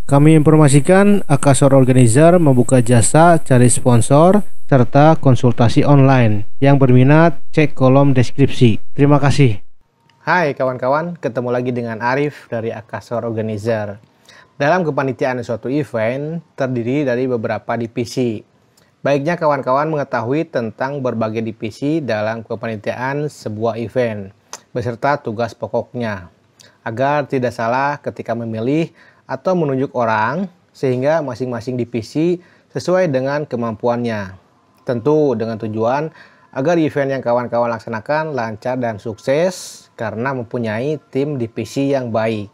Kami informasikan Akasor Organizer membuka jasa cari sponsor serta konsultasi online. Yang berminat cek kolom deskripsi. Terima kasih. Hai kawan-kawan, ketemu lagi dengan Arif dari Akasor Organizer. Dalam kepanitiaan suatu event terdiri dari beberapa divisi. Baiknya kawan-kawan mengetahui tentang berbagai divisi dalam kepanitiaan sebuah event beserta tugas pokoknya, agar tidak salah ketika memilih atau menunjuk orang, sehingga masing-masing divisi sesuai dengan kemampuannya. Tentu dengan tujuan agar event yang kawan-kawan laksanakan lancar dan sukses karena mempunyai tim divisi yang baik.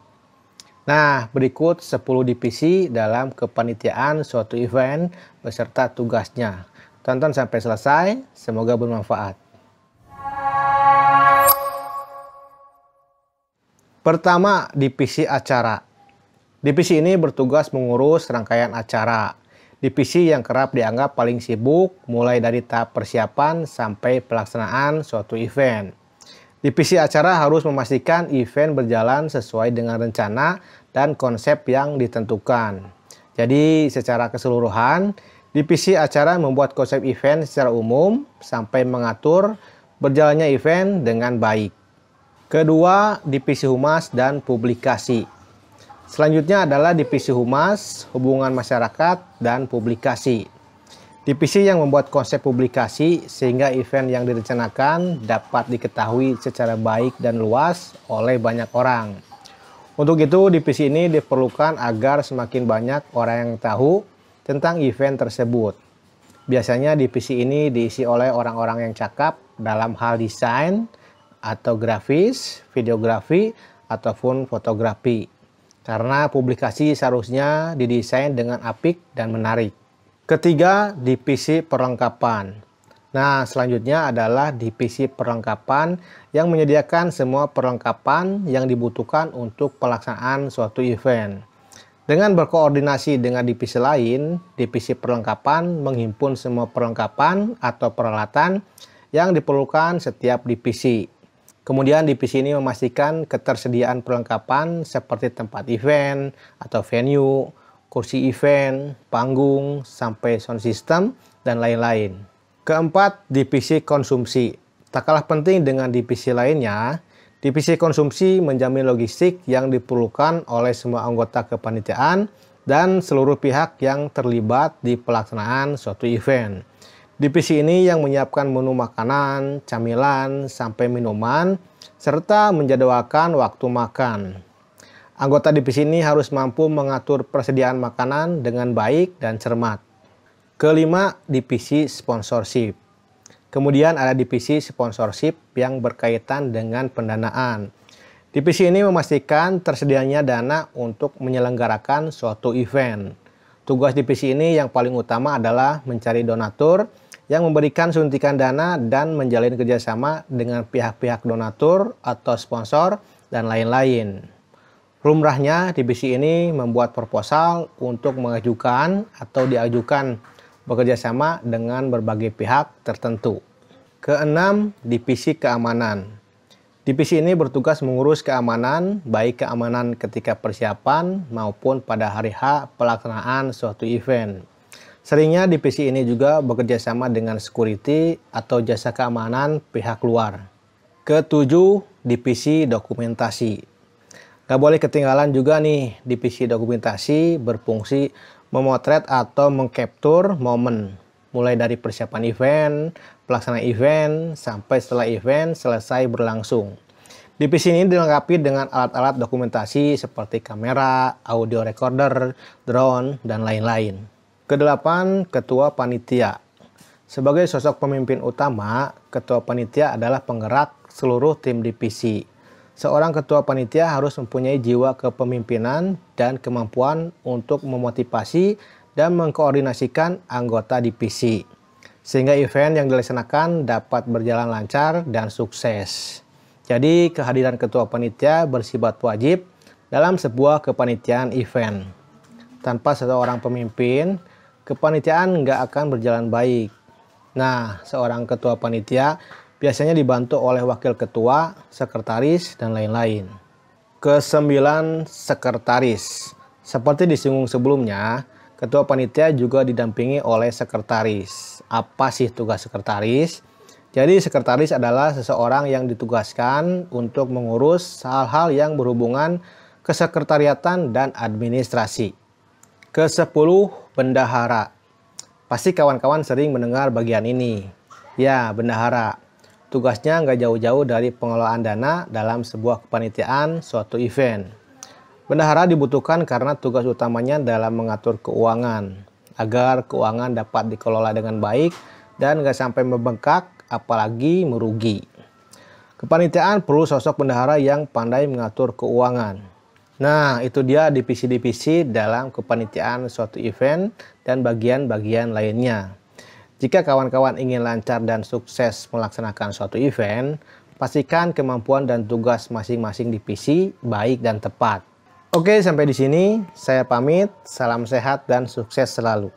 Nah, berikut 10 divisi dalam kepanitiaan suatu event beserta tugasnya. Tonton sampai selesai, semoga bermanfaat. Pertama, divisi acara. Divisi ini bertugas mengurus rangkaian acara. Divisi yang kerap dianggap paling sibuk mulai dari tahap persiapan sampai pelaksanaan suatu event. Divisi acara harus memastikan event berjalan sesuai dengan rencana dan konsep yang ditentukan. Jadi secara keseluruhan, divisi acara membuat konsep event secara umum sampai mengatur berjalannya event dengan baik. Kedua, divisi humas dan publikasi. Selanjutnya adalah divisi humas, hubungan masyarakat, dan publikasi. Divisi yang membuat konsep publikasi sehingga event yang direncanakan dapat diketahui secara baik dan luas oleh banyak orang. Untuk itu, divisi ini diperlukan agar semakin banyak orang yang tahu tentang event tersebut. Biasanya divisi ini diisi oleh orang-orang yang cakap dalam hal desain atau grafis, videografi, ataupun fotografi. Karena publikasi seharusnya didesain dengan apik dan menarik. Ketiga, divisi perlengkapan. Nah, selanjutnya adalah divisi perlengkapan yang menyediakan semua perlengkapan yang dibutuhkan untuk pelaksanaan suatu event. Dengan berkoordinasi dengan divisi lain, divisi perlengkapan menghimpun semua perlengkapan atau peralatan yang diperlukan setiap divisi. Kemudian divisi ini memastikan ketersediaan perlengkapan seperti tempat event atau venue, kursi event, panggung, sampai sound system, dan lain-lain. Keempat, divisi konsumsi. Tak kalah penting dengan divisi lainnya, divisi konsumsi menjamin logistik yang diperlukan oleh semua anggota kepanitiaan dan seluruh pihak yang terlibat di pelaksanaan suatu event. Divisi ini yang menyiapkan menu makanan, camilan, sampai minuman, serta menjadwalkan waktu makan. Anggota divisi ini harus mampu mengatur persediaan makanan dengan baik dan cermat. Kelima, divisi sponsorship. Kemudian ada divisi sponsorship yang berkaitan dengan pendanaan. Divisi ini memastikan tersedianya dana untuk menyelenggarakan suatu event. Tugas divisi ini yang paling utama adalah mencari donatur yang memberikan suntikan dana dan menjalin kerjasama dengan pihak-pihak donatur atau sponsor dan lain-lain. Lumrahnya, divisi ini membuat proposal untuk mengajukan atau diajukan bekerjasama dengan berbagai pihak tertentu. Keenam, divisi keamanan. Divisi ini bertugas mengurus keamanan, baik keamanan ketika persiapan maupun pada hari H pelaksanaan suatu event. Seringnya divisi ini juga bekerja sama dengan security atau jasa keamanan pihak luar. Ketujuh, divisi dokumentasi. Gak boleh ketinggalan juga nih, divisi dokumentasi berfungsi memotret atau mengcapture momen. Mulai dari persiapan event, pelaksanaan event, sampai setelah event selesai berlangsung. Divisi ini dilengkapi dengan alat-alat dokumentasi seperti kamera, audio recorder, drone, dan lain-lain. Kedelapan, ketua panitia. Sebagai sosok pemimpin utama, ketua panitia adalah penggerak seluruh tim divisi. Seorang ketua panitia harus mempunyai jiwa kepemimpinan dan kemampuan untuk memotivasi dan mengkoordinasikan anggota divisi, sehingga event yang dilaksanakan dapat berjalan lancar dan sukses. Jadi, kehadiran ketua panitia bersifat wajib dalam sebuah kepanitiaan event. Tanpa seorang pemimpin, kepanitiaan nggak akan berjalan baik. Nah, seorang ketua panitia biasanya dibantu oleh wakil ketua, sekretaris, dan lain-lain. Kesembilan, sekretaris. Seperti disinggung sebelumnya, ketua panitia juga didampingi oleh sekretaris. Apa sih tugas sekretaris? Jadi sekretaris adalah seseorang yang ditugaskan untuk mengurus hal-hal yang berhubungan kesekretariatan dan administrasi. Ke-10, bendahara. Pasti kawan-kawan sering mendengar bagian ini. Ya, bendahara. Tugasnya nggak jauh-jauh dari pengelolaan dana dalam sebuah kepanitiaan suatu event. Bendahara dibutuhkan karena tugas utamanya dalam mengatur keuangan, agar keuangan dapat dikelola dengan baik dan nggak sampai membengkak, apalagi merugi. Kepanitiaan perlu sosok bendahara yang pandai mengatur keuangan. Nah, itu dia divisi-divisi dalam kepanitiaan suatu event dan bagian-bagian lainnya. Jika kawan-kawan ingin lancar dan sukses melaksanakan suatu event, pastikan kemampuan dan tugas masing-masing divisi baik dan tepat. Oke, sampai di sini saya pamit. Salam sehat dan sukses selalu.